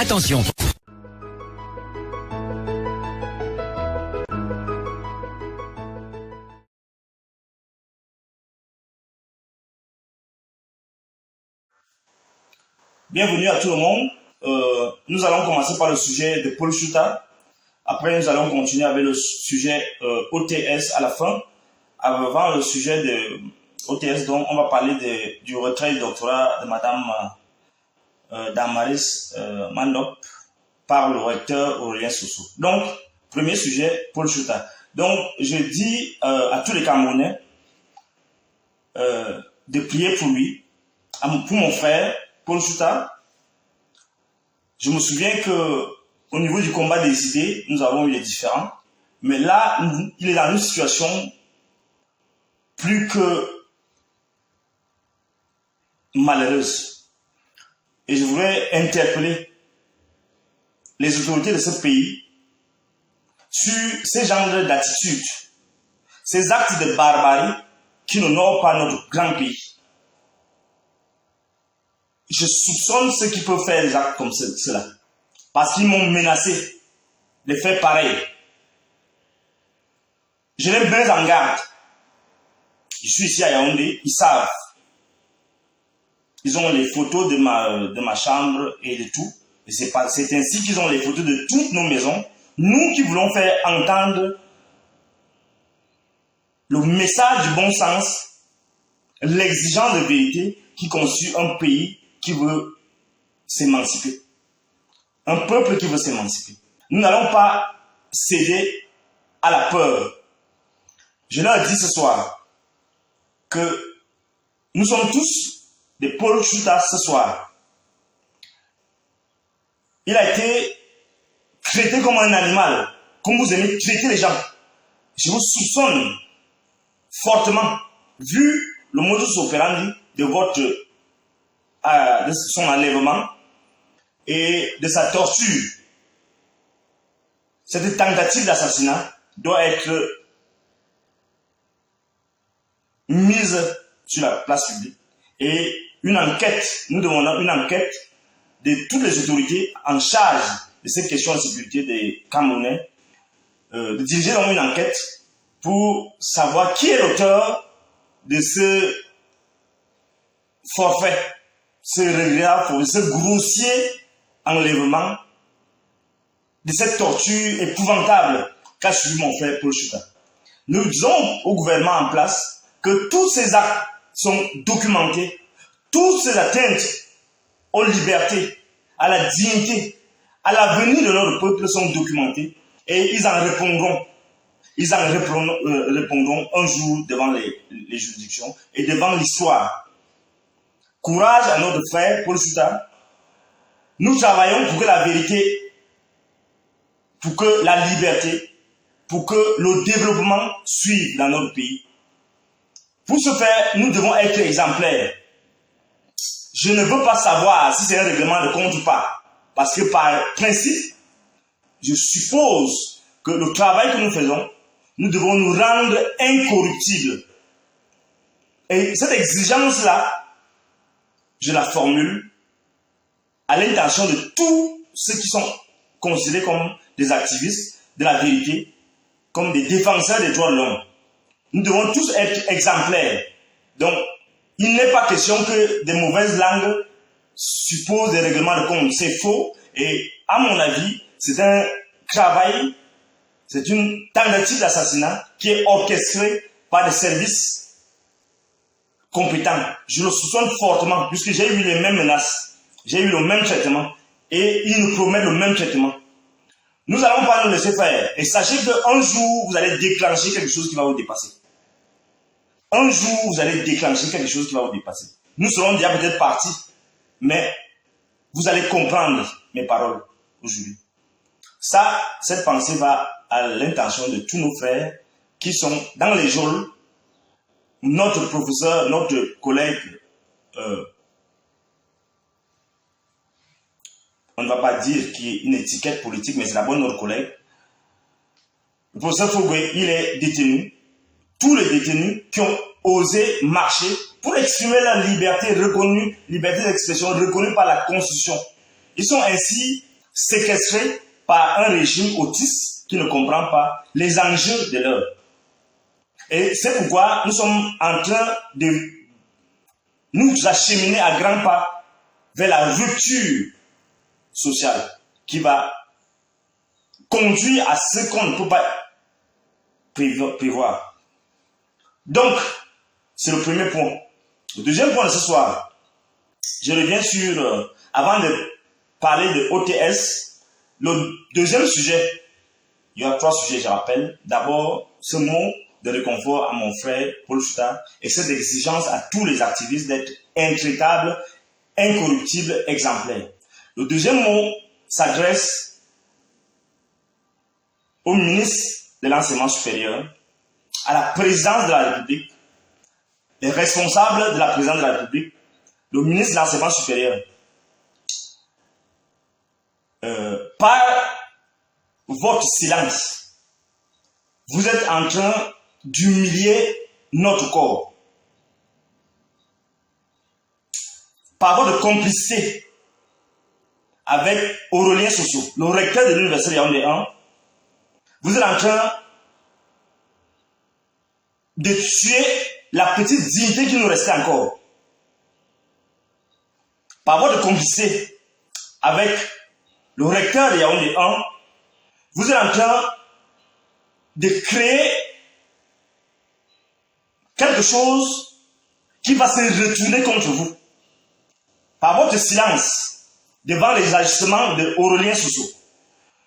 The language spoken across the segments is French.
Attention. Bienvenue à tout le monde. Nous allons commencer par le sujet de Paul Shuta. Après, nous allons continuer avec le sujet OTS à la fin. Avant le sujet de OTS, donc, on va parler du retrait du doctorat de Madame Damaris Mandop par le recteur Aurélien Sossou. Donc, premier sujet, Paul Shuta. Donc, je dis à tous les Camerounais de prier pour lui, pour mon frère Paul Shuta. Je me souviens que au niveau du combat des idées, nous avons eu les différends, mais là, il est dans une situation plus que malheureuse. Et je voudrais interpeller les autorités de ce pays sur ces genres d'attitudes, ces actes de barbarie qui n'honorent pas notre grand pays. Je soupçonne ceux qui peuvent faire des actes comme cela, parce qu'ils m'ont menacé de faire pareil. Je les mets en garde. Je suis ici à Yaoundé, ils savent. Ils ont les photos de ma chambre et de tout. Et c'est ainsi qu'ils ont les photos de toutes nos maisons. Nous qui voulons faire entendre le message du bon sens, l'exigence de vérité qui constitue un pays qui veut s'émanciper. Un peuple qui veut s'émanciper. Nous n'allons pas céder à la peur. Je leur dis ce soir que nous sommes tous des Paul Shuta ce soir. Il a été traité comme un animal, comme vous aimez traiter les gens. Je vous soupçonne fortement, vu le modus operandi de son enlèvement et de sa torture. Cette tentative d'assassinat doit être mise sur la place publique. Et une enquête, nous demandons une enquête de toutes les autorités en charge de ces questions de sécurité des Camerounais, de diriger donc une enquête pour savoir qui est l'auteur de ce forfait, ce regret, ce grossier enlèvement, de cette torture épouvantable qu'a subi mon frère Paul Shuta. Nous disons au gouvernement en place que tous ces actes sont documentés, toutes ces atteintes aux libertés, à la dignité, à l'avenir de notre peuple sont documentés et ils en répondront. Ils en répondront un jour devant les juridictions et devant l'histoire. Courage à notre frère Paul Shuta. Nous travaillons pour que la vérité, pour que la liberté, pour que le développement suive dans notre pays. Pour ce faire, nous devons être exemplaires. Je ne veux pas savoir si c'est un règlement de compte ou pas. Parce que par principe, je suppose que le travail que nous faisons, nous devons nous rendre incorruptibles. Et cette exigence-là, je la formule à l'intention de tous ceux qui sont considérés comme des activistes de la vérité, comme des défenseurs des droits de l'homme. Nous devons tous être exemplaires. Donc, il n'est pas question que des mauvaises langues supposent des règlements de compte. C'est faux. Et à mon avis, c'est un travail, c'est une tentative d'assassinat qui est orchestrée par des services compétents. Je le soupçonne fortement, puisque j'ai eu les mêmes menaces. J'ai eu le même traitement. Et ils nous promettent le même traitement. Nous n'allons pas nous laisser faire. Et sachez qu'un jour, vous allez déclencher quelque chose qui va vous dépasser. Un jour, vous allez déclencher quelque chose qui va vous dépasser. Nous serons déjà peut-être partis, mais vous allez comprendre mes paroles aujourd'hui. Ça, cette pensée va à l'intention de tous nos frères qui sont dans les geôles. Notre professeur, notre collègue, on ne va pas dire qu'il y ait une étiquette politique, mais c'est d'abord notre collègue. Le professeur Fogoué, il est détenu. Tous les détenus qui ont osé marcher pour exprimer leur liberté reconnue, liberté d'expression reconnue par la Constitution. Ils sont ainsi séquestrés par un régime autiste qui ne comprend pas les enjeux de l'heure. Et c'est pourquoi nous sommes en train de nous acheminer à grands pas vers la rupture sociale qui va conduire à ce qu'on ne peut pas prévoir. Donc, c'est le premier point. Le deuxième point de ce soir, je reviens sur, avant de parler de OTS, le deuxième sujet, il y a 3 sujets, je rappelle. D'abord, ce mot de réconfort à mon frère Paul Chouta et cette exigence à tous les activistes d'être intraitables, incorruptibles, exemplaires. Le deuxième mot s'adresse au ministre de l'enseignement supérieur, à la présidence de la République, les responsables de la présidence de la République, le ministre de l'enseignement supérieur. Par votre silence, vous êtes en train d'humilier notre corps. Par votre complicité avec Aurélien Soso, le recteur de l'Université de Yaoundé 1, vous êtes en train de tuer la petite dignité qui nous restait encore. Par votre complicité avec le recteur de Yaoundé 1, vous êtes en train de créer quelque chose qui va se retourner contre vous. Par votre silence devant les ajustements de Aurélien Soso,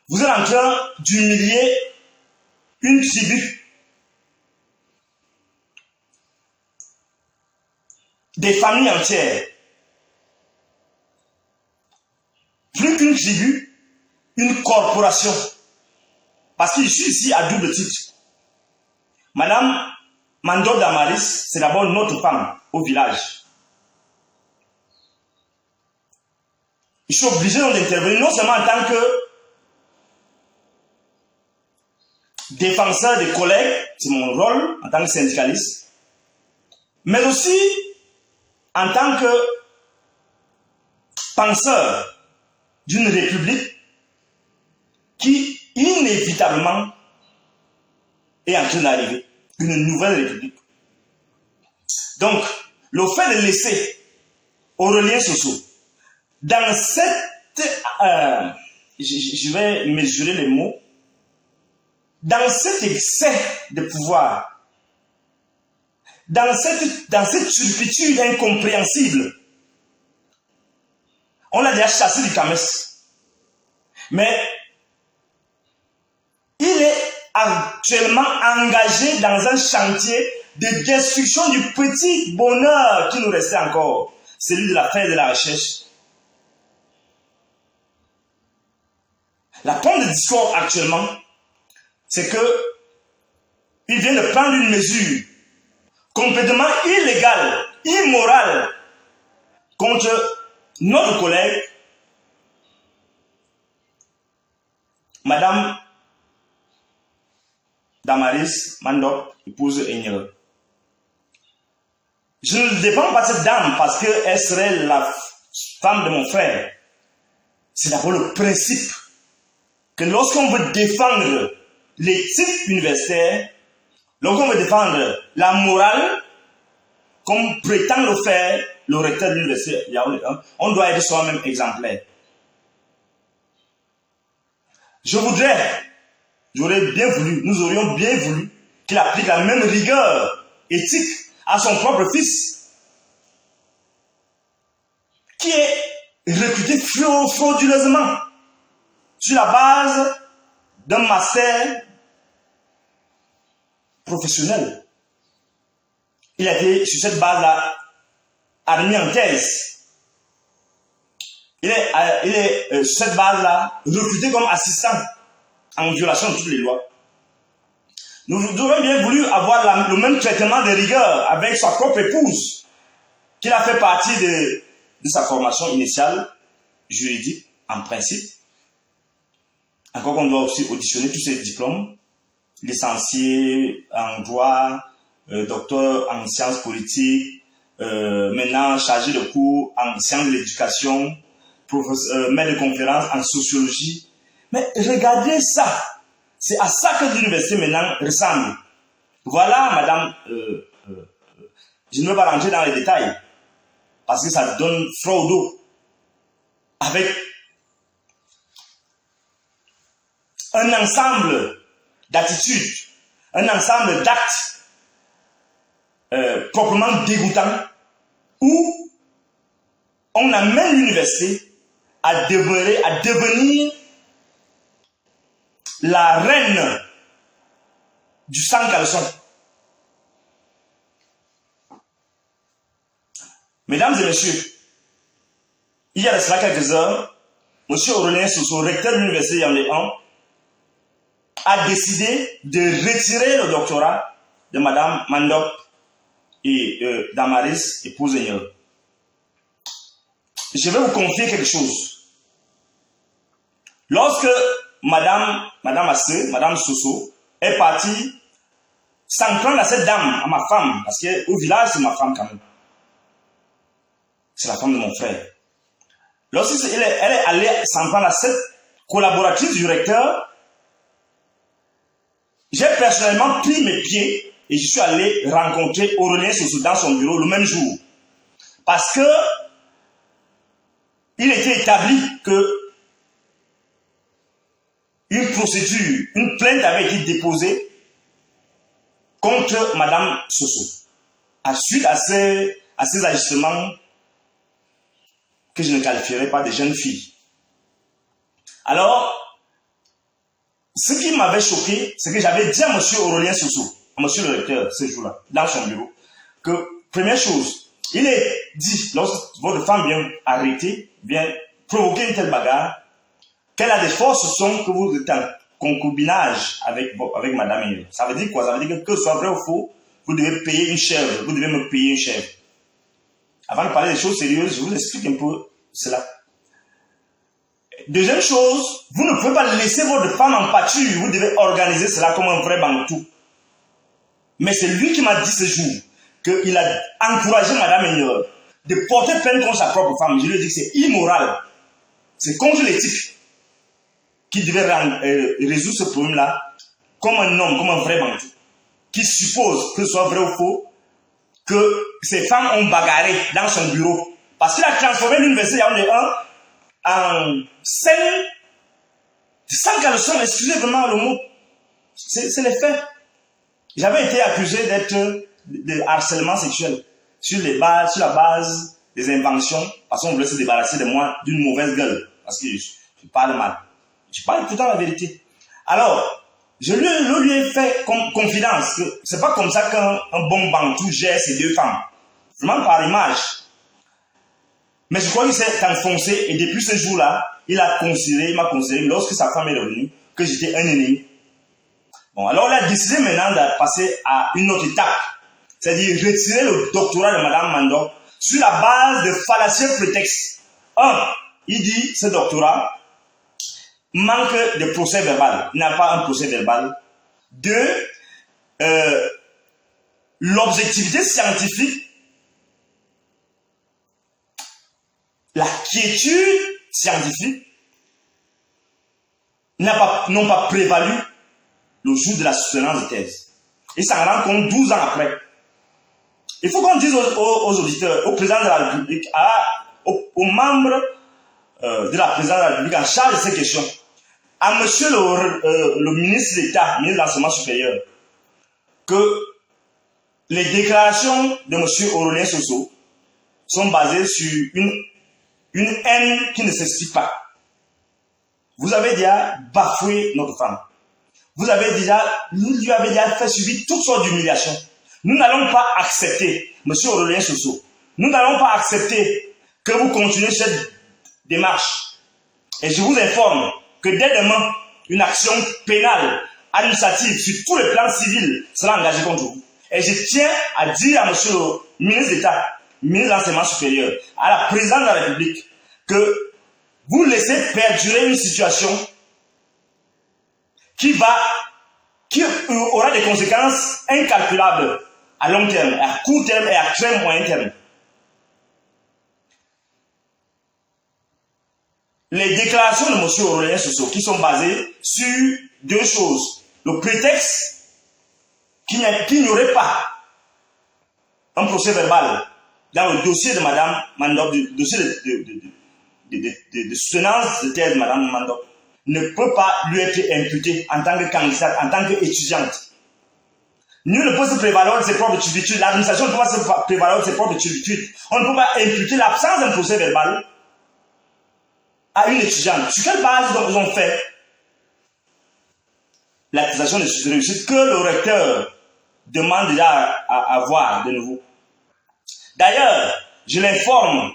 vous êtes en train d'humilier une tribu, des familles entières. Plus qu'une tribu, une corporation. Parce que je suis ici à double titre. Madame Mando Damaris, c'est d'abord notre femme au village. Je suis obligé d'intervenir non seulement en tant que défenseur des collègues, c'est mon rôle en tant que syndicaliste, mais aussi en tant que penseur d'une république qui inévitablement est en train d'arriver, une nouvelle république. Donc, le fait de laisser Aurélien Soso dans cette, je vais mesurer les mots, dans cet excès de pouvoir, dans cette turpitude incompréhensible, on l'a déjà chassé du Cames. Mais il est actuellement engagé dans un chantier de destruction du petit bonheur qui nous restait encore, celui de la paix de la recherche. La pointe de discours actuellement, c'est que il vient de prendre une mesure complètement illégale, immorale, contre notre collègue, Madame Damaris Mandop, épouse Enyere. Je ne défends pas cette dame parce qu'elle serait la femme de mon frère. C'est d'abord le principe que lorsqu'on veut défendre l'éthique universitaire, lorsqu'on veut défendre la morale, comme prétend le faire le recteur de l'université, on doit être soi-même exemplaire. J'aurais bien voulu, nous aurions bien voulu qu'il applique la même rigueur éthique à son propre fils, qui est recruté frauduleusement sur la base d'un master professionnel. Il a été sur cette base-là admis en thèse. Il est sur cette base-là recruté comme assistant en violation de toutes les lois. Nous aurions bien voulu avoir le même traitement de rigueur avec sa propre épouse, qui a fait partie de sa formation initiale juridique, en principe. Encore qu'on doit aussi auditionner tous ses diplômes, licencié en droit, docteur en sciences politiques, maintenant chargé de cours en sciences de l'éducation, maître de conférence en sociologie. Mais regardez ça. C'est à ça que l'université maintenant ressemble. Voilà, madame, je ne veux pas rentrer dans les détails, parce que ça donne froid au dos. Avec un ensemble d'attitudes, un ensemble d'actes proprement dégoûtants, où on amène l'université à devenir la reine du sans-caleçon. Mesdames et messieurs, il y a de cela quelques heures, M. Aurélien Soso, recteur de l'université Yaoundé 1, a décidé de retirer le doctorat de Mme Mandop et Damaris, épouse Seigneur. Je vais vous confier quelque chose. Lorsque Madame Assé, Madame Soso, est partie s'en prendre à cette dame, à ma femme, parce qu'au village, c'est ma femme quand même. C'est la femme de mon frère. Lorsqu'elle est allée s'en prendre à cette collaboratrice du recteur, j'ai personnellement pris mes pieds et je suis allé rencontrer Aurélien Soso dans son bureau le même jour. Parce que il était établi que une procédure, une plainte avait été déposée contre Madame Soso, suite à ces agissements que je ne qualifierais pas de jeunes filles. Alors, ce qui m'avait choqué, c'est que j'avais dit à M. Aurélien Soso, à M. le recteur, ce jour-là, dans son bureau, que, première chose, il est dit, lorsque votre femme vient arrêter, vient provoquer une telle bagarre, qu'elle a des forces sont que vous êtes en concubinage avec Madame. Ça veut dire quoi? Ça veut dire que ce soit vrai ou faux, vous devez payer une chèvre, vous devez me payer une chèvre. Avant de parler des choses sérieuses, je vous explique un peu cela. Deuxième chose, vous ne pouvez pas laisser votre femme en pâture, vous devez organiser cela comme un vrai bantou. Mais c'est lui qui m'a dit ce jour qu'il a encouragé Madame Aigner de porter plainte contre sa propre femme. Je lui ai dit que c'est immoral, c'est contre l'éthique, qui devait résoudre ce problème-là comme un homme, comme un vrai bantou, qui suppose que ce soit vrai ou faux, que ces femmes ont bagarré dans son bureau. Parce qu'il a transformé l'université Yaoundé 1 en scène sans caleçon, excusez vraiment le mot. C'est les faits. J'avais été accusé d'être de harcèlement sexuel sur la base des inventions, parce qu'on voulait se débarrasser de moi d'une mauvaise gueule, parce que je parle mal. Je parle pourtant la vérité. Alors, je lui ai fait confidence que c'est pas comme ça qu'un bon bantou gère ces deux femmes. Vraiment par image. Mais je crois qu'il s'est enfoncé et depuis ce jour-là, il m'a considéré, lorsque sa femme est revenue, que j'étais un ennemi. Bon, alors il a décidé maintenant de passer à une autre étape. C'est-à-dire retirer le doctorat de Mme Mandop sur la base de fallacieux prétextes. Un, il dit ce doctorat manque de procès verbal. Il n'a pas un procès verbal. Deux, l'objectivité scientifique, la quiétude scientifique n'ont pas prévalu le jour de la soutenance de thèse. Il s'en rend compte 12 ans après. Il faut qu'on dise aux auditeurs, au président de la République, aux membres de la présidence de la République en charge de ces questions, à monsieur le ministre d'État, ministre de l'Enseignement supérieur, que les déclarations de monsieur Aurélien Soso sont basées sur une haine qui ne s'explique pas. Vous avez déjà bafoué notre femme. Vous lui avez déjà fait subir toutes sortes d'humiliations. Nous n'allons pas accepter, monsieur Aurélien Soso, nous n'allons pas accepter que vous continuez cette démarche. Et je vous informe que dès demain, une action pénale, administrative, sur tous les plans civils sera engagée contre vous. Et je tiens à dire à monsieur le ministre d'État, ministre de l'Enseignement supérieur, à la présidente de la République, que vous laissez perdurer une situation qui aura des conséquences incalculables à long terme, à court terme et à très moyen terme. les déclarations de M. Aurélien Soso qui sont basées sur deux choses. Le prétexte qu'il n'y aurait pas un procès verbal dans le dossier de Mme Mandop, le dossier de soutenance de thèse de Mme Mandop, ne peut pas lui être imputé en tant que candidate, en tant qu'étudiante. Nul ne peut se prévaloir de ses propres turpitudes. L'administration ne peut pas se prévaloir de ses propres turpitudes. On ne peut pas imputer l'absence d'un procès verbal à une étudiante. Sur quelle base donc ils ont fait l'attestation de réussite que le recteur demande déjà à voir de nouveau? D'ailleurs, je l'informe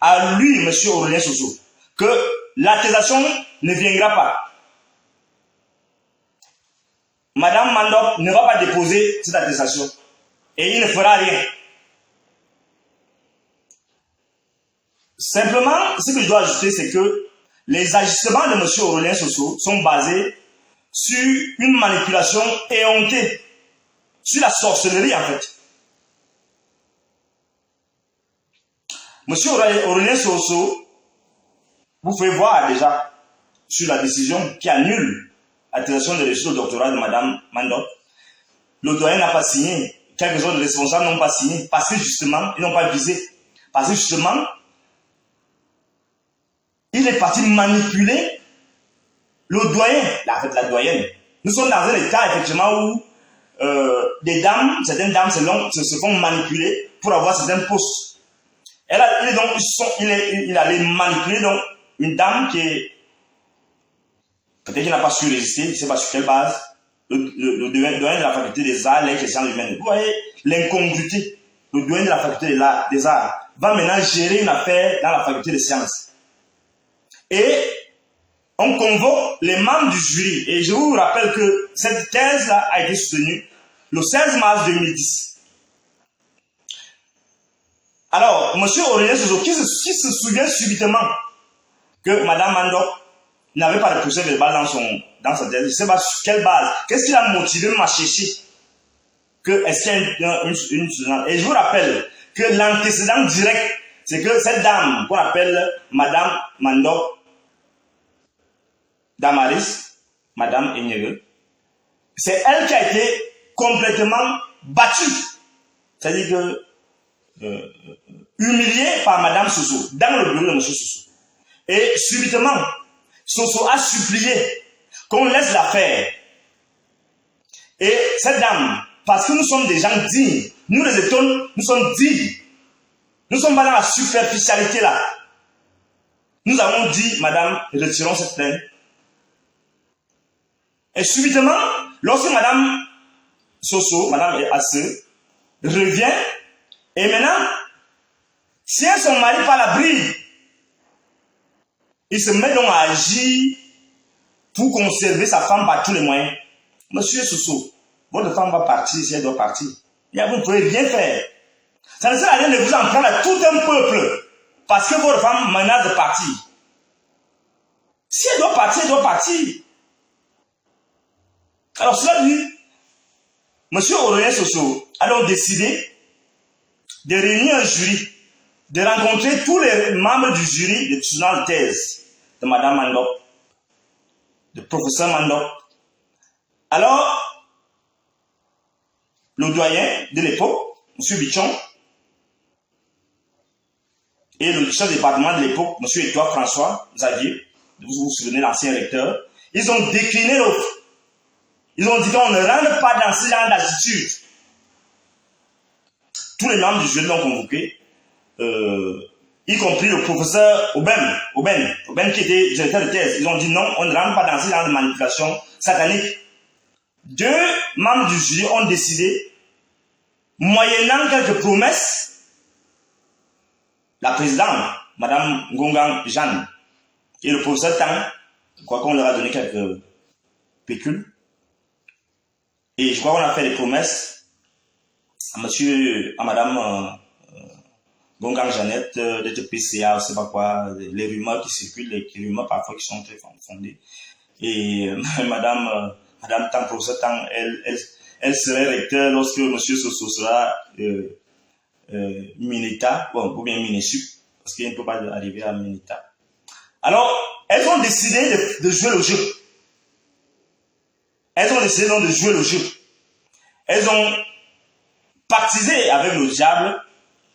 à lui, M. Aurélien Soso, que l'attestation ne viendra pas. Madame Mandop ne va pas déposer cette attestation et il ne fera rien. Simplement, ce que je dois ajouter, c'est que les ajustements de M. Aurélien Soso sont basés sur une manipulation éhontée, sur la sorcellerie en fait. M. Aurélien Soso, vous pouvez voir déjà sur la décision qui annule l'attestation de réussite au doctorat de Mme Mandop. Le doyen n'a pas signé, quelques autres responsables n'ont pas signé, parce que justement, ils n'ont pas visé. Parce que justement, il est parti manipuler le doyen, la doyenne. Nous sommes dans un état effectivement où des dames, certaines dames se font manipuler pour avoir certains postes. Il allait manipuler donc une dame qui est peut-être qu'il n'a pas su résister, je ne sais pas sur quelle base. Le doyen de la faculté des arts, les sciences humaines. Vous voyez l'incongruité. Le doyen de la faculté des arts va maintenant gérer une affaire dans la faculté des sciences. Et on convoque les membres du jury. Et je vous rappelle que cette thèse-là a été soutenue le 16 mars 2010. Alors, M. Aurélien Soso, qui se souvient subitement que Mme Mandop n'avait pas de procès verbal dans sa thèse, je ne sais pas sur quelle base. Qu'est-ce qui l'a motivé à chercher que est-ce qu'il y a une soutenance? Et je vous rappelle que l'antécédent direct, c'est que cette dame qu'on appelle Mme Mandop Damaris, Mme Enyege, c'est elle qui a été complètement battue. C'est-à-dire que humiliée par Mme Soso dans le bureau de M. Soso. Et subitement, Soso a supplié qu'on laisse la faire. Et cette dame, parce que nous sommes des gens dignes, nous les étonnes, nous sommes dignes. Nous ne sommes pas dans la superficialité là. Nous avons dit, madame, retirons cette plainte. Et subitement, lorsque Mme Soso, Mme Asse, revient, et maintenant, tient son mari par la bride, il se met donc à agir pour conserver sa femme par tous les moyens. Monsieur Soso, votre femme va partir si elle doit partir. Et vous ne pouvez rien faire. Ça ne sert à rien de vous en prendre à tout un peuple parce que votre femme menace de partir. Si elle doit partir, elle doit partir. Alors cela dit, M. Aurélien Soso a donc décidé de réunir un jury, de rencontrer tous les membres du jury de soutenance de thèse de Mme Mandop, de professeur Mandop. Alors, le doyen de l'époque, M. Bichon, et le chef de département de l'époque, M. Étoile François Xavier, vous vous souvenez, l'ancien recteur, ils ont décliné l'autre. Ils ont dit qu'on ne rentre pas dans ce genre d'attitude. Tous les membres du jury l'ont convoqué, y compris le professeur Auben qui était directeur de thèse. Ils ont dit non, on ne rentre pas dans ce genre de manipulation satanique. Deux membres du jury ont décidé, moyennant quelques promesses, la présidente, Mme Ngongan Jeanne, et le professeur Tang, je crois qu'on leur a donné quelques pécules. Et je crois qu'on a fait des promesses à Mme Ngongan Jeannette d'être PCA, je ne sais pas quoi, les rumeurs qui circulent, les rumeurs parfois qui sont très fondées. Et Mme Tang, professeur Tang, elle serait recteur lorsque M. Soso sera Mineta, ou bien Minesup, parce qu'il ne peut pas arriver à Mineta. Alors, elles ont décidé de jouer le jeu. Elles ont décidé donc de jouer le jeu. Elles ont pactisé avec le diable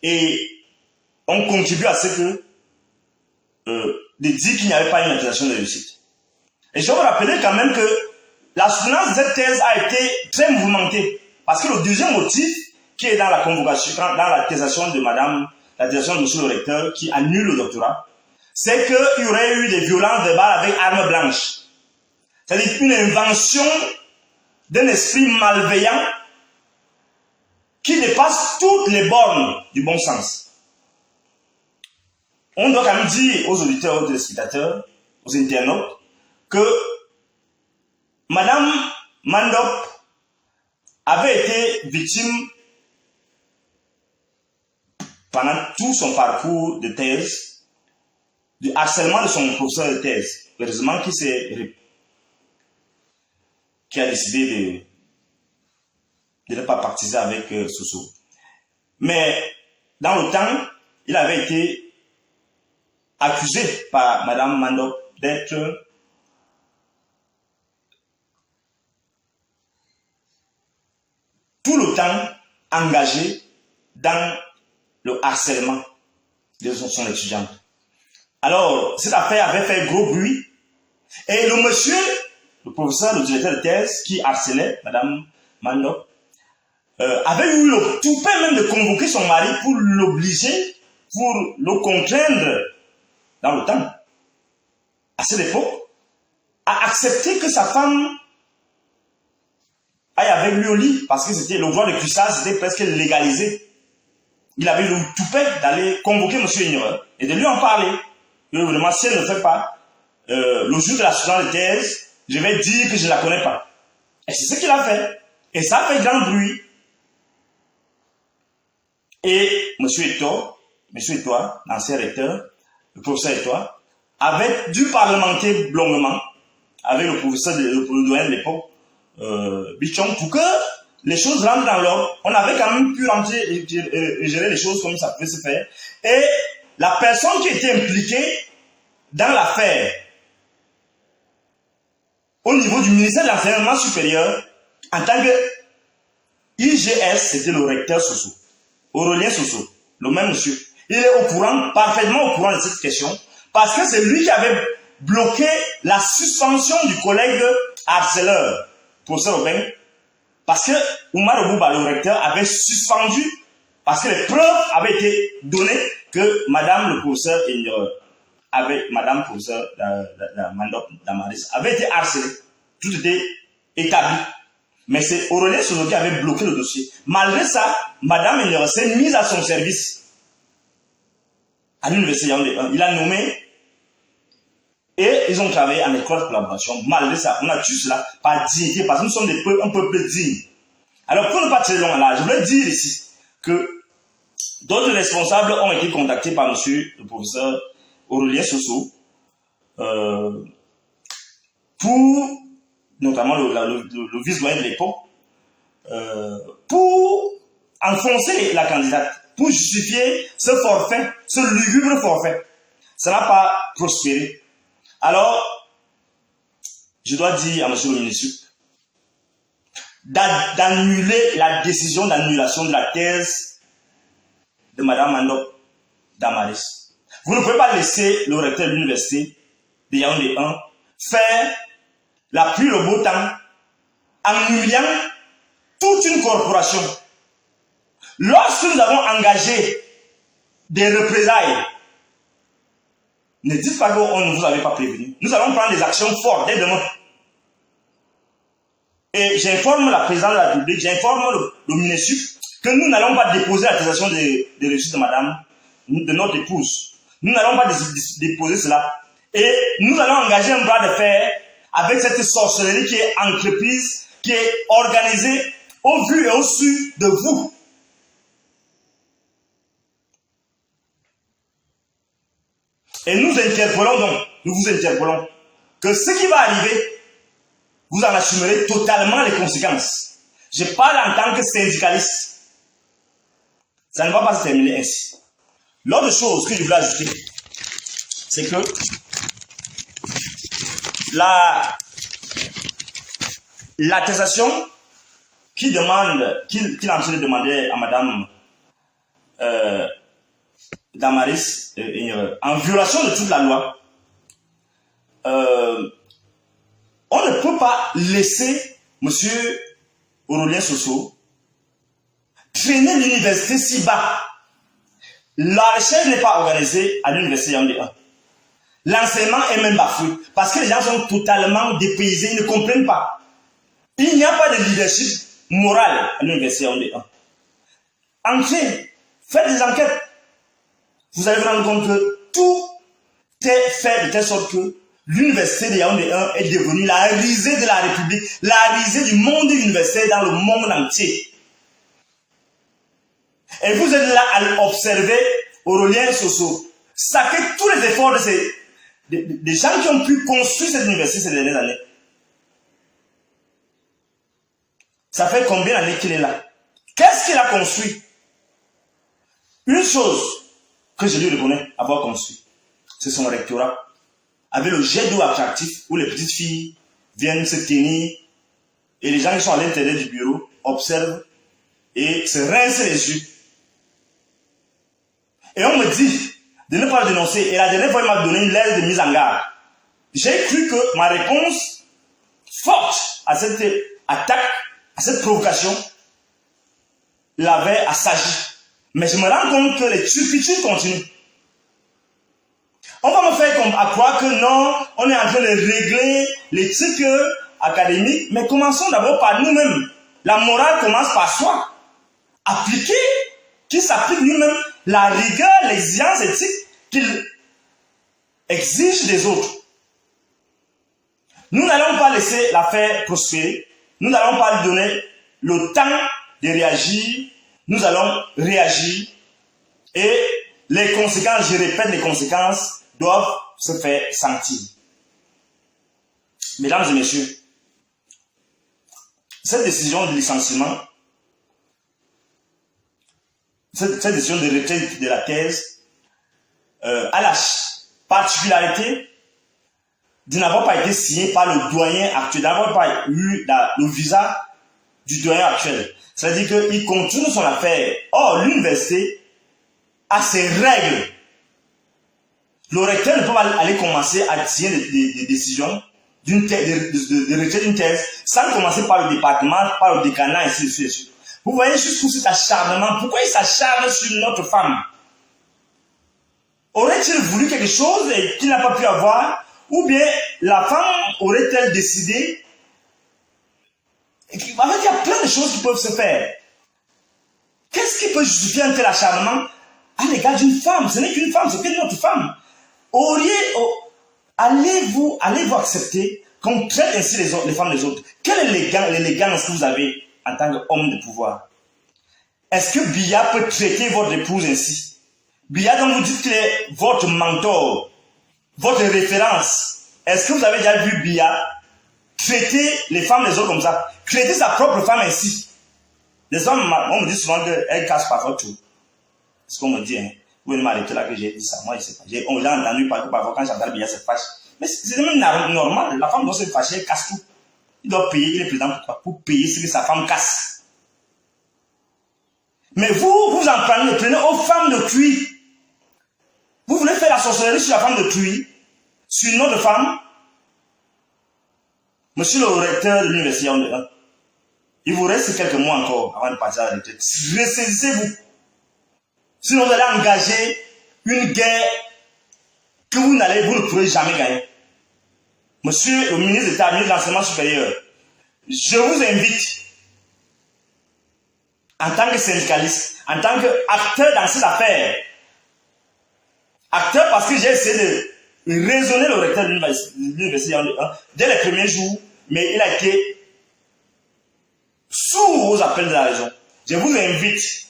et ont contribué à ce que de dire qu'il n'y avait pas une accusation de réussite. Et je vais vous rappeler quand même que la soutenance de cette thèse a été très mouvementée. Parce que le deuxième motif qui est dans la convocation, dans l'attestation de madame, l'attestation de monsieur le recteur qui annule le doctorat, c'est qu'il y aurait eu des violences verbales avec armes blanches. C'est-à-dire une invention d'un esprit malveillant qui dépasse toutes les bornes du bon sens. On doit quand même dire aux auditeurs, aux téléspectateurs, aux internautes, que madame Mandop avait été victime pendant tout son parcours de thèse du harcèlement de son professeur de thèse. Heureusement qui a décidé de ne pas partiser avec Soso. Mais dans le temps, il avait été accusé par madame Mandop d'être tout le temps engagé dans le harcèlement de son étudiante. Alors, cette affaire avait fait gros bruit. Et le monsieur, le professeur, le directeur de thèse, qui harcelait madame Mandop, avait eu le toupet même de convoquer son mari pour l'obliger, pour le contraindre dans le temps, à cette époque, à accepter que sa femme aille avec lui au lit, parce que c'était le droit de cuissage, c'était presque légalisé. Il avait le toupet d'aller convoquer M. Ignoreur et de lui en parler. Vraiment, si elle ne fait pas, le jour de la soutenance de thèse, je vais dire que je ne la connais pas. Et c'est ce qu'il a fait. Et ça a fait grand bruit. Et M. Etoile, l'ancien recteur, le professeur Etoile, avait dû parlementer longuement avec le professeur le doyen de l'époque, Bichon, pour que les choses rentrent dans l'ordre. On avait quand même pu rentrer et gérer les choses comme ça pouvait se faire. Et la personne qui était impliquée dans l'affaire, au niveau du ministère de l'enseignement supérieur, en tant que IGS, c'était le recteur Soso, Aurélien Soso, le même monsieur. Il est parfaitement au courant de cette question, parce que c'est lui qui avait bloqué la suspension du collègue harceleur, professeur Robin, parce que Oumar Obouba, le recteur, avait suspendu, parce que les preuves avaient été données que madame le professeur madame professeur Mandop Damaris avait été harcelée. Tout était établi. Mais c'est Aurélien Soso qui avait bloqué le dossier. Malgré ça, madame Ignoreur s'est mise à son service à l'université Yaoundé 1. Il a nommé et ils ont travaillé en école de collaboration. Malgré ça, on a tué cela par dignité, parce que nous sommes un peuple digne. Alors, pour ne pas tirer long là, je voulais dire ici que d'autres responsables ont été contactés par monsieur le professeur Aurélien Soso pour, notamment le vice-doyen de l'époque, pour enfoncer la candidate, pour justifier ce forfait, ce lugubre forfait. Ça n'a pas prospéré. Alors, je dois dire à M. le ministre d'annuler la décision d'annulation de la thèse de Mme Mandop Damaris. Vous ne pouvez pas laisser le recteur de l'université de Yaoundé 1 faire la pluie le beau temps en humiliant toute une corporation. Lorsque nous avons engagé des représailles, ne dites pas qu'on ne vous avait pas prévenu. Nous allons prendre des actions fortes dès demain. Et j'informe la présidente de la République, j'informe le ministre que nous n'allons pas déposer l'attestation de réussite de madame, de notre épouse. Nous n'allons pas déposer cela. Et nous allons engager un bras de fer avec cette sorcellerie qui est entreprise, qui est organisée au vu et au su de vous. Et nous interpellons donc, nous vous interpellons, que ce qui va arriver, vous en assumerez totalement les conséquences. Je parle en tant que syndicaliste. Ça ne va pas se terminer ainsi. L'autre chose que je voulais ajouter, c'est que l'attestation qu'il est en train de demander à Madame Damaris, en violation de toute la loi, on ne peut pas laisser M. Aurélien Soso traîner l'université si bas. La recherche n'est pas organisée à l'université Yaoundé 1. L'enseignement est même bafoué parce que les gens sont totalement dépaysés, ils ne comprennent pas. Il n'y a pas de leadership moral à l'université Yaoundé 1. Entrez, faites des enquêtes. Vous allez vous rendre compte que tout est fait de telle sorte que l'université de Yaoundé 1 est devenue la risée de la République, la risée du monde universitaire dans le monde entier. Et vous êtes là à observer Aurélien Soso saquer tous les efforts des gens qui ont pu construire cette université ces dernières années. Ça fait combien d'années qu'il est là? Qu'est-ce qu'il a construit? Une chose que je lui reconnais avoir construit, c'est son rectorat, avec le jet d'eau attractif où les petites filles viennent se tenir et les gens qui sont à l'intérieur du bureau observent et se rincent les yeux. Et on me dit de ne pas le dénoncer. Et la dernière fois, il m'a donné une lettre de mise en garde. J'ai cru que ma réponse forte à cette attaque, à cette provocation, l'avait assagi. Mais je me rends compte que les turpitudes continuent. On va me faire croire que non, on est en train de régler les trucs académiques, mais commençons d'abord par nous-mêmes. La morale commence par soi. Appliquer, qui s'applique lui-même la rigueur, l'exigence éthique qu'il exige des autres. Nous n'allons pas laisser l'affaire prospérer. Nous n'allons pas lui donner le temps de réagir. Nous allons réagir. Et les conséquences, je répète, les conséquences doivent se faire sentir. Mesdames et messieurs, cette décision de licenciement, cette décision de retrait de la thèse a la particularité de n'avoir pas été signée par le doyen actuel, d'avoir pas eu le visa du doyen actuel. C'est-à-dire qu'il continue son affaire. Or, l'université a ses règles. Le recteur ne peut pas aller commencer à signer des décisions de retrait d'une thèse sans commencer par le département, par le décanat, et ainsi de suite. Vous voyez jusqu'où cet acharnement. Pourquoi il s'acharne sur notre femme? Aurait-il voulu quelque chose et qu'il n'a pas pu avoir? Ou bien la femme aurait-elle décidé? En fait, il y a plein de choses qui peuvent se faire. Qu'est-ce qui peut justifier un tel acharnement à l'égard d'une femme? Ce n'est qu'une femme, c'est qu'une autre femme. Allez-vous accepter qu'on traite ainsi les femmes des autres? Quelle est l'élégance que vous avez en tant qu'homme de pouvoir? Est-ce que Biya peut traiter votre épouse ainsi? Biya, dont vous dites qu'il est votre mentor, votre référence. Est-ce que vous avez déjà vu Biya traiter les femmes des autres comme ça? Traiter sa propre femme ainsi? Les hommes, on me dit souvent qu'elles cassent parfois tout. C'est ce qu'on me dit. Hein. Vous pouvez m'arrêter là que j'ai dit ça. Moi, je ne sais pas. On l'a entendu parfois quand j'entends Biya se fâche. Mais c'est même normal. La femme doit se fâcher, elle casse tout. Il doit payer, il est président pour payer ce que sa femme casse. Mais vous en prenez aux femmes d'autrui. Vous voulez faire la sorcellerie sur la femme d'autrui, sur une autre femme. Monsieur le recteur de l'université Yaoundé 1, il vous reste quelques mois encore avant de partir à la retraite. Ressaisissez-vous. Sinon vous allez engager une guerre que vous ne pourrez jamais gagner. Monsieur le ministre d'État, ministre de l'Enseignement supérieur, je vous invite, en tant que syndicaliste, en tant qu'acteur dans cette affaire, acteur parce que j'ai essayé de raisonner le recteur de l'université dès les premiers jours, mais il a été sourd aux appels de la raison. Je vous invite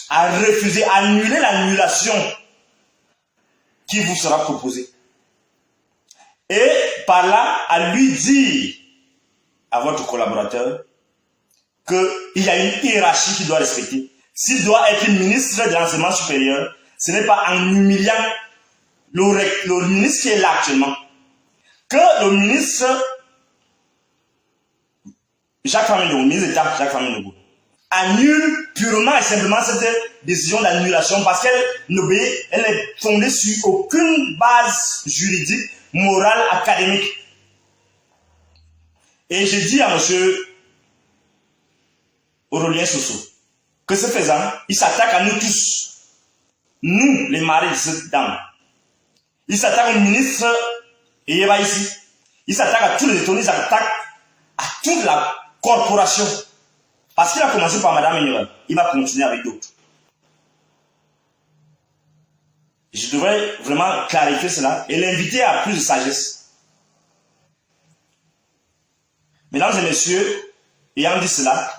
à refuser, à annuler l'annulation qui vous sera proposée. Et par là, à lui dire à votre collaborateur qu'il y a une hiérarchie qu'il doit respecter. S'il doit être ministre de l'enseignement supérieur, ce n'est pas en humiliant le ministre qui est là actuellement. que le ministre Jacques Famille, le ministre d'État Jacques Famille, annule purement et simplement cette décision d'annulation parce qu'elle est fondée sur aucune base juridique, morale, académique. Et j'ai dit à M. Aurélien Soso que ce faisant, il s'attaque à nous tous, nous les maris de cette dame. Il s'attaque au ministre et il va ici. Il s'attaque à tous les étonnes, il s'attaque à toute la corporation. Parce qu'il a commencé par Madame Ignorel, il va continuer avec d'autres. Je devrais vraiment clarifier cela et l'inviter à plus de sagesse. Mesdames et messieurs, ayant dit cela,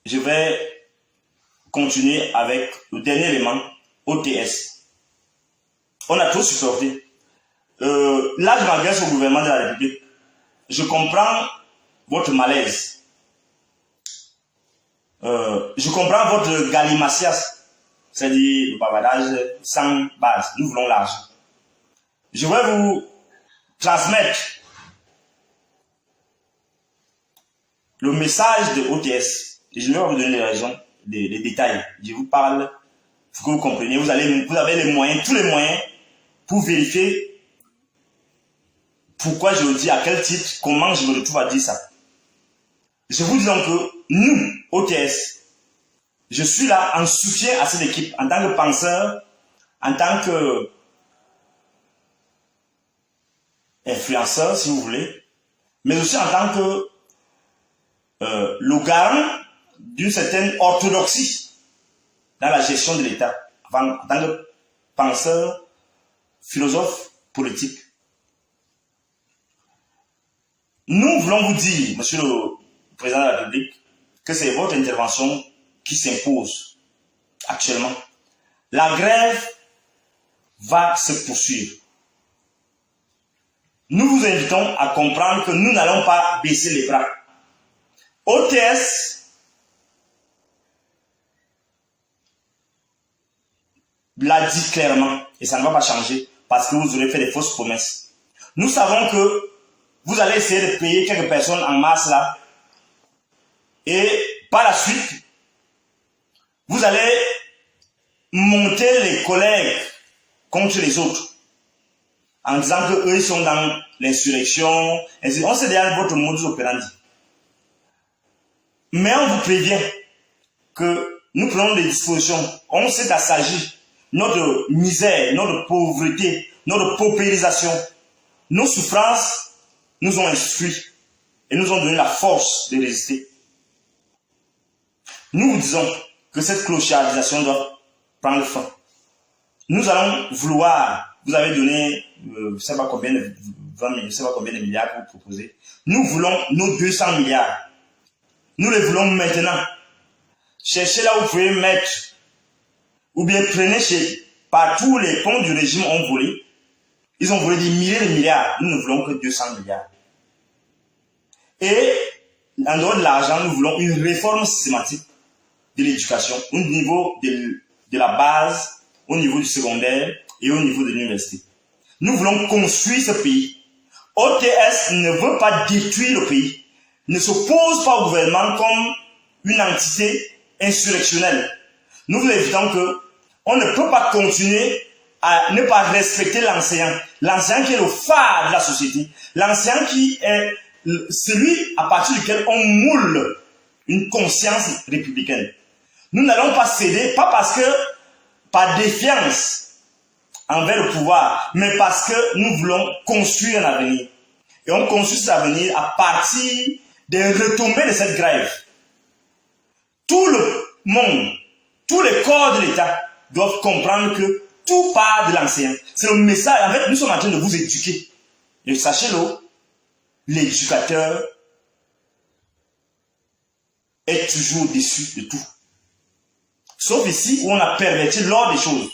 je vais continuer avec le dernier élément, OTS. On a trop supporté. Là, je m'adresse au gouvernement de la République. Je comprends votre malaise. Je comprends votre galimacias, c'est-à-dire le bavardage sans base. Nous voulons l'argent. Je vais vous transmettre le message de OTS. Et je vais vous donner les raisons, les détails. Je vous parle, il faut que vous compreniez. Vous avez les moyens, tous les moyens, pour vérifier pourquoi je le dis, à quel titre, comment je me retrouve à dire ça. Je vous dis donc que nous, OTS, je suis là en soutien à cette équipe, en tant que penseur, en tant que influenceur, si vous voulez, mais aussi en tant que le garant d'une certaine orthodoxie dans la gestion de l'État, en tant que penseur, philosophe, politique. Nous voulons vous dire, Monsieur le Président de la République, que c'est votre intervention qui s'impose actuellement. La grève va se poursuivre. Nous vous invitons à comprendre que nous n'allons pas baisser les bras. OTS l'a dit clairement, et ça ne va pas changer, parce que vous aurez fait des fausses promesses. Nous savons que vous allez essayer de payer quelques personnes en masse là, et par la suite, vous allez monter les collègues contre les autres, en disant que eux ils sont dans l'insurrection. On sait déjà votre modus operandi. Mais on vous prévient que nous prenons des dispositions. On sait qu'assagir notre misère, notre pauvreté, notre paupérisation, nos souffrances nous ont instruits et nous ont donné la force de résister. Nous vous disons que cette clochardisation doit prendre fin. Nous allons vouloir, vous avez donné, je ne sais pas combien de 20 je sais pas combien de milliards que vous proposez. Nous voulons nos 200 milliards. Nous les voulons maintenant. Cherchez là où vous pouvez mettre, ou bien prenez partout où les ponts du régime ont volé. Ils ont volé des milliers de milliards. Nous ne voulons que 200 milliards. Et en dehors de l'argent, nous voulons une réforme systématique de l'éducation au niveau de la base, au niveau du secondaire et au niveau de l'université. Nous voulons construire ce pays. OTS ne veut pas détruire le pays, ne s'oppose pas au gouvernement comme une entité insurrectionnelle. Nous vous invitons que on ne peut pas continuer à ne pas respecter l'enseignant. L'enseignant qui est le phare de la société. L'enseignant qui est celui à partir duquel on moule une conscience républicaine. Nous n'allons pas céder, pas parce que, par défiance envers le pouvoir, mais parce que nous voulons construire un avenir. Et on construit cet avenir à partir des retombées de cette grève. Tout le monde, tous les corps de l'État doivent comprendre que tout part de l'enseignant. C'est le message. En fait, nous sommes en train de vous éduquer. Et sachez-le, l'éducateur est toujours déçu de tout. Sauf ici où on a perverti l'ordre des choses.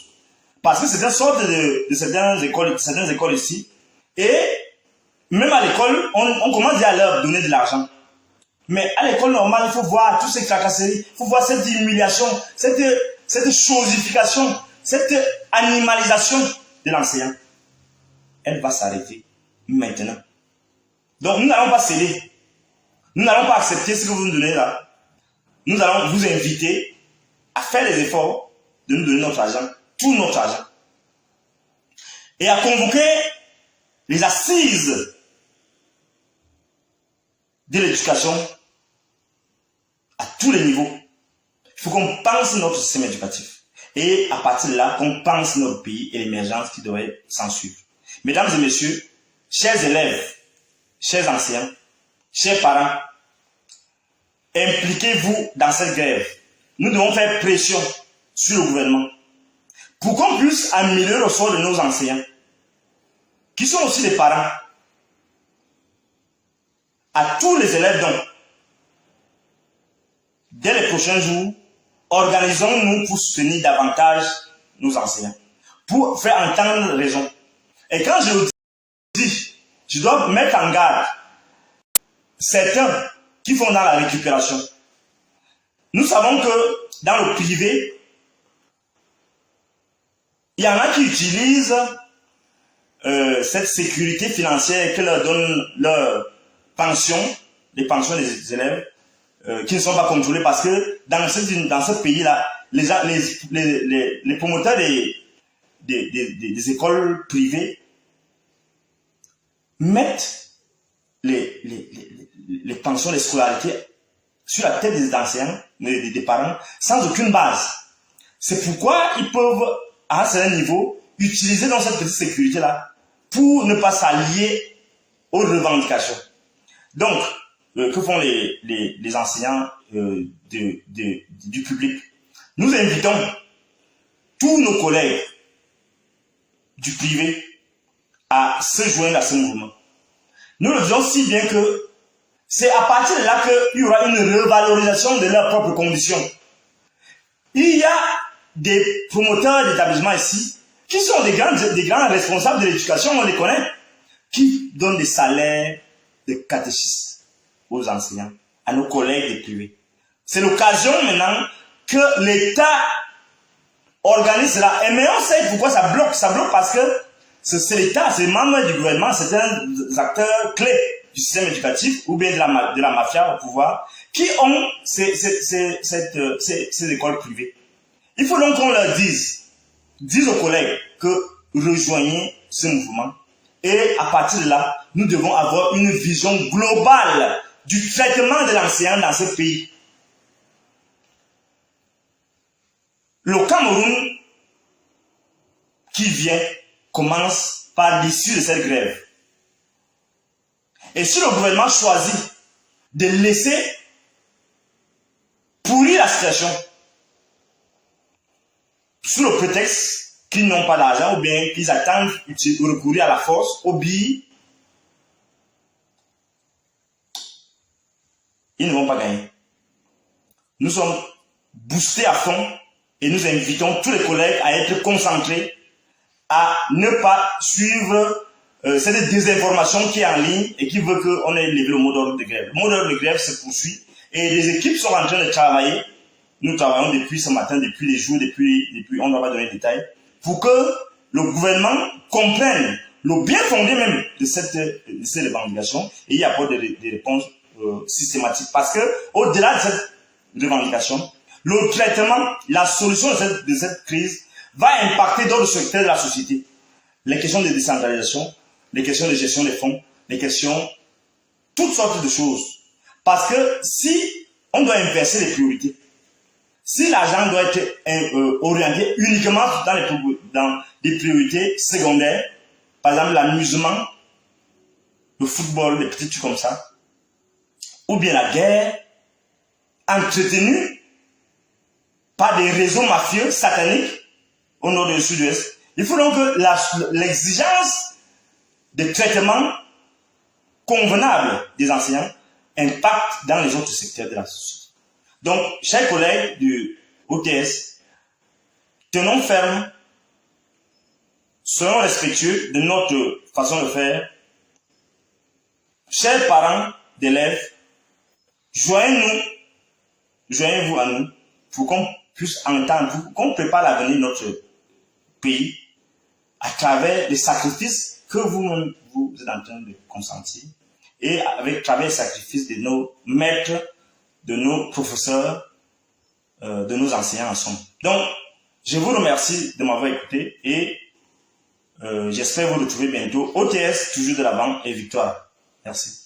Parce que c'est une sorte de certaines écoles ici. Et même à l'école, on commence déjà à leur donner de l'argent. Mais à l'école normale, il faut voir toutes ces tracasseries, il faut voir cette humiliation, cette chosification, cette animalisation de l'enseignant. elle va s'arrêter maintenant. Donc nous n'allons pas céder. Nous n'allons pas accepter ce que vous nous donnez là. Nous allons vous inviter à faire les efforts de nous donner notre argent, tout notre argent. Et à convoquer les assises de l'éducation à tous les niveaux. Il faut qu'on pense notre système éducatif. Et à partir de là, qu'on pense notre pays et l'émergence qui devrait s'en suivre. Mesdames et messieurs, chers élèves, chers enseignants, chers parents, impliquez-vous dans cette grève. Nous devons faire pression sur le gouvernement pour qu'on puisse améliorer le sort de nos enseignants, qui sont aussi des parents. À tous les élèves donc, dès les prochains jours, organisons-nous pour soutenir davantage nos enseignants, pour faire entendre raison. Et quand je le dis, je dois mettre en garde certains qui font dans la récupération. Nous savons que dans le privé, il y en a qui utilisent cette sécurité financière que leur donne leur pension, les pensions des élèves, qui ne sont pas contrôlés parce que dans ce pays-là, les promoteurs des écoles privées mettent les pensions, les scolarités sur la tête des enseignants, des parents, sans aucune base. C'est pourquoi ils peuvent, à un certain niveau, utiliser dans cette petite sécurité-là pour ne pas s'allier aux revendications. Donc, que font les enseignants du public? Nous invitons tous nos collègues du privé à se joindre à ce mouvement. Nous le disons si bien que c'est à partir de là qu'il y aura une revalorisation de leurs propres conditions. Il y a des promoteurs d'établissements ici qui sont des grands responsables de l'éducation, on les connaît, qui donnent des salaires de catéchistes aux enseignants, à nos collègues des privés. C'est l'occasion maintenant que l'État organise cela. Et mais on sait pourquoi ça bloque. Ça bloque parce que c'est l'État, c'est les membres du gouvernement, c'est un acteur clé du système éducatif ou bien de la mafia au pouvoir qui ont ces écoles privées. Il faut donc qu'on leur dise aux collègues que rejoignez ce mouvement et à partir de là, nous devons avoir une vision globale du traitement de l'enseignant dans ce pays. Le Cameroun qui vient commence par l'issue de cette grève. Et si le gouvernement choisit de laisser pourrir la situation sous le prétexte qu'ils n'ont pas d'argent ou bien qu'ils attendent de recourir à la force, au billet, ils ne vont pas gagner. Nous sommes boostés à fond et nous invitons tous les collègues à être concentrés, à ne pas suivre cette désinformation qui est en ligne et qui veut qu'on ait levé le mot d'ordre de grève. Le mot d'ordre de grève se poursuit et les équipes sont en train de travailler. Nous travaillons depuis ce matin, depuis les jours, depuis on ne va pas donner de détails, pour que le gouvernement comprenne le bien fondé même de ces revendications et y apporte des réponses systématiques. Parce que au-delà de cette revendication, le traitement, la solution de cette crise va impacter d'autres secteurs de la société. Les questions de décentralisation, les questions de gestion des fonds, les questions, toutes sortes de choses. Parce que si on doit inverser les priorités, si l'argent doit être orienté uniquement dans des priorités secondaires, par exemple l'amusement, le football, des petits trucs comme ça, ou bien la guerre, entretenue par des réseaux mafieux sataniques au nord et au sud-ouest, il faut donc que l'exigence de traitement convenable des enseignants impacte dans les autres secteurs de la société. Donc, chers collègues du OTS, tenons ferme, soyons respectueux de notre façon de faire. Chers parents d'élèves, joignez-vous à nous pour qu'on puisse entendre, pour qu'on prépare l'avenir de notre pays à travers les sacrifices que vous êtes en train de consentir et avec travers le sacrifice de nos maîtres, de nos professeurs, de nos enseignants en somme. Donc, je vous remercie de m'avoir écouté et j'espère vous retrouver bientôt. OTS, toujours de l'avant et victoire. Merci.